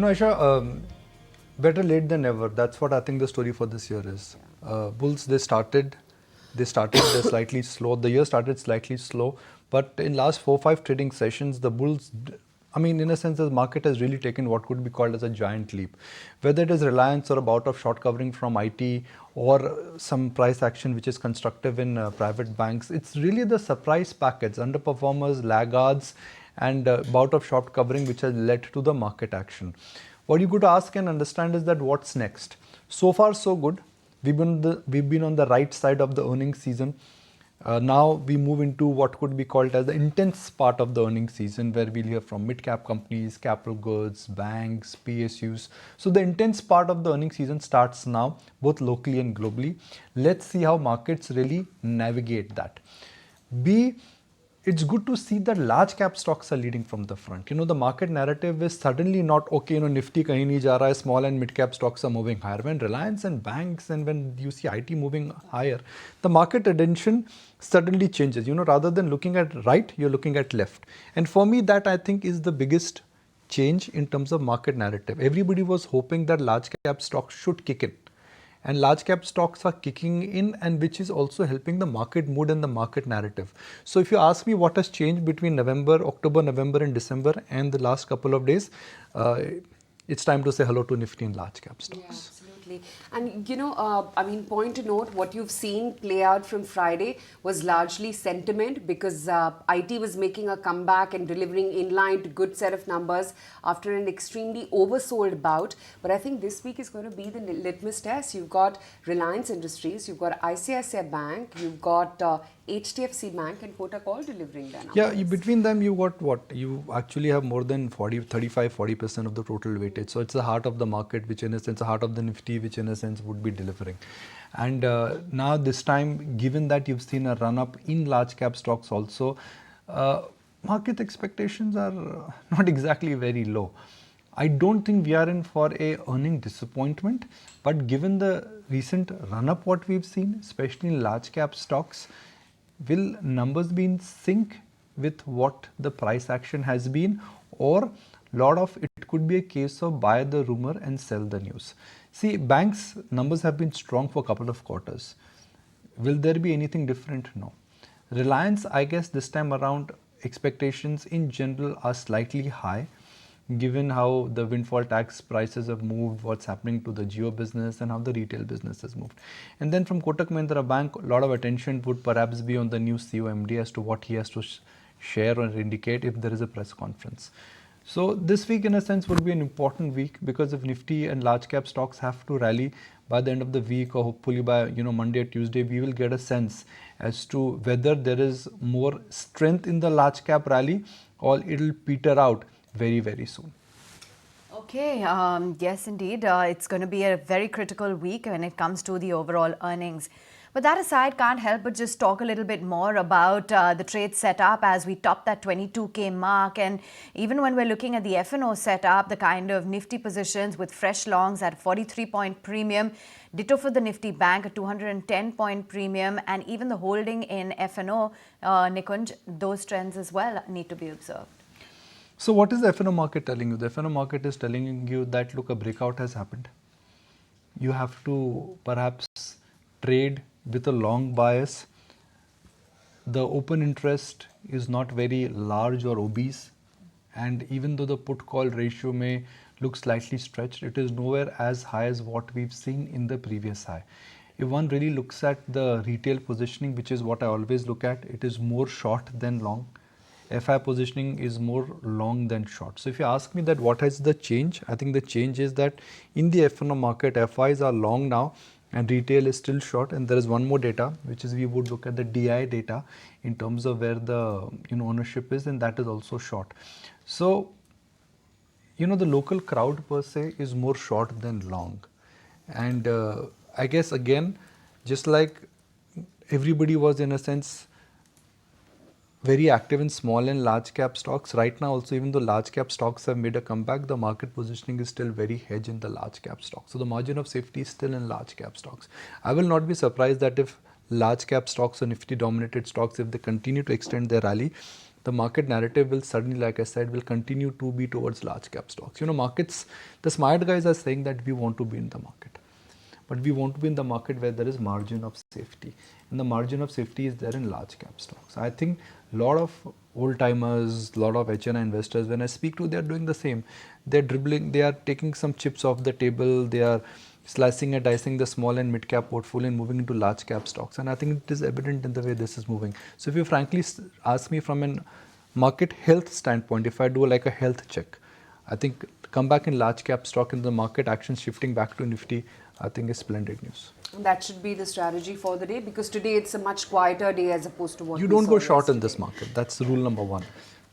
Aisha, better late than never. That's what I think the story for this year is. Bulls, they started slightly slow. The year started slightly slow, but in last 4-5 trading sessions, the Bulls, I mean, in a sense, the market has really taken what could be called as a giant leap. Whether it is reliance or a bout of short covering from IT or some price action which is constructive in private banks, it's really the surprise packets, underperformers, laggards, and bout of short covering which has led to the market action. What you could ask and understand is that what's next? So far, so good. We've been on the right side of the earnings season. Now we move into what could be called as the intense part of the earnings season, where we'll hear from mid-cap companies, capital goods, banks, PSUs. So the intense part of the earnings season starts now, both locally and globally. Let's see how markets really navigate that. B, it's good to see that large cap stocks are leading from the front. The market narrative is suddenly not okay, Nifty kahin nahi ja raha hai, small and mid cap stocks are moving higher. When Reliance and banks and when you see IT moving higher, the market attention suddenly changes. Rather than looking at right, you're looking at left. And for me, that I think is the biggest change in terms of market narrative. Everybody was hoping that large cap stocks should kick in. And large cap stocks are kicking in, and which is also helping the market mood and the market narrative. So if you ask me what has changed between October, November and December and the last couple of days, it's time to say hello to Nifty and large cap stocks. Yeah, absolutely. And point to note, what you've seen play out from Friday was largely sentiment, because IT was making a comeback and delivering in line to good set of numbers after an extremely oversold bout. But I think this week is going to be the litmus test. You've got Reliance Industries, you've got ICICI Bank, you've got HDFC Bank and Kotak all delivering their numbers. Yeah, between them you got what? You actually have more than 40% of the total weightage. So it's the heart of the market, which in a sense, the heart of the Nifty, which in a sense would be delivering. And now this time, given that you've seen a run up in large cap stocks also, market expectations are not exactly very low. I don't think we are in for a earning disappointment, but given the recent run up what we've seen, especially in large cap stocks, will numbers be in sync with what the price action has been, or lot of it could be a case of buy the rumor and sell the news? See, banks numbers have been strong for a couple of quarters. Will there be anything different? No. Reliance, I guess this time around expectations in general are slightly high, given how the windfall tax prices have moved, what's happening to the Jio business and how the retail business has moved. And then from Kotak Mahindra Bank, a lot of attention would perhaps be on the new CEO MD as to what he has to share or indicate if there is a press conference. So this week in a sense would be an important week, because if Nifty and large cap stocks have to rally by the end of the week, or hopefully by Monday or Tuesday, we will get a sense as to whether there is more strength in the large cap rally or it'll peter out very, very soon. Okay, yes indeed, it's going to be a very critical week when it comes to the overall earnings. But that aside, can't help but just talk a little bit more about the trade setup as we top that 22K mark. And even when we're looking at the F&O setup, the kind of Nifty positions with fresh longs at 43-point premium, ditto for the Nifty Bank, a 210-point premium, and even the holding in F&O, Nikunj, those trends as well need to be observed. So what is the F&O market telling you? The F&O market is telling you that, look, a breakout has happened. You have to perhaps trade with a long bias. The open interest is not very large or obese. And even though the put-call ratio may look slightly stretched, it is nowhere as high as what we've seen in the previous high. If one really looks at the retail positioning, which is what I always look at, it is more short than long. FI positioning is more long than short. So if you ask me that what is the change, I think the change is that in the F&O market, FIs are long now and retail is still short. And there is one more data, which is we would look at the DI data in terms of where the ownership is, and that is also short. So the local crowd per se is more short than long. And I guess again, just like everybody was in a sense very active in small and large cap stocks. Right now also, even though large cap stocks have made a comeback, the market positioning is still very hedged in the large cap stocks. So the margin of safety is still in large cap stocks. I will not be surprised that if large cap stocks or Nifty dominated stocks, if they continue to extend their rally, the market narrative will suddenly, like I said, will continue to be towards large cap stocks. Markets, the smart guys are saying that we want to be in the market. But we want to be in the market where there is margin of safety. And the margin of safety is there in large cap stocks. I think a lot of old timers, a lot of HNI investors, when I speak to, they are doing the same. They're dribbling, they are taking some chips off the table, they are slicing and dicing the small and mid cap portfolio and moving into large cap stocks. And I think it is evident in the way this is moving. So if you frankly ask me from a market health standpoint, if I do like a health check, I think come back in large cap stock in the market action shifting back to Nifty, I think is splendid news. And that should be the strategy for the day, because today it's a much quieter day as opposed to what You we don't saw go short yesterday. in this market. That's rule number one.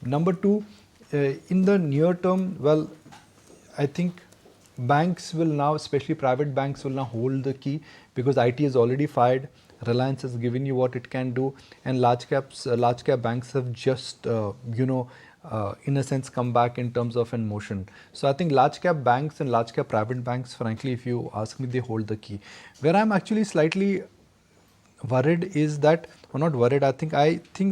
Number two, in the near term, well, I think banks will now, especially private banks, will now hold the key, because IT is already fired. Reliance has given you what it can do, and large cap banks have just in a sense come back in terms of in motion. So I think large cap banks and large cap private banks, frankly, if you ask me, they hold the key. Where I'm actually slightly worried is that, or not worried, I think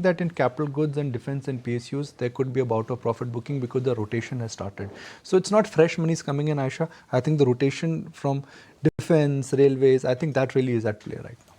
that in capital goods and defense and PSUs, there could be a bout of profit booking because the rotation has started. So it's not fresh monies coming in, Aisha. I think the rotation from defense, railways, I think that really is at play right now.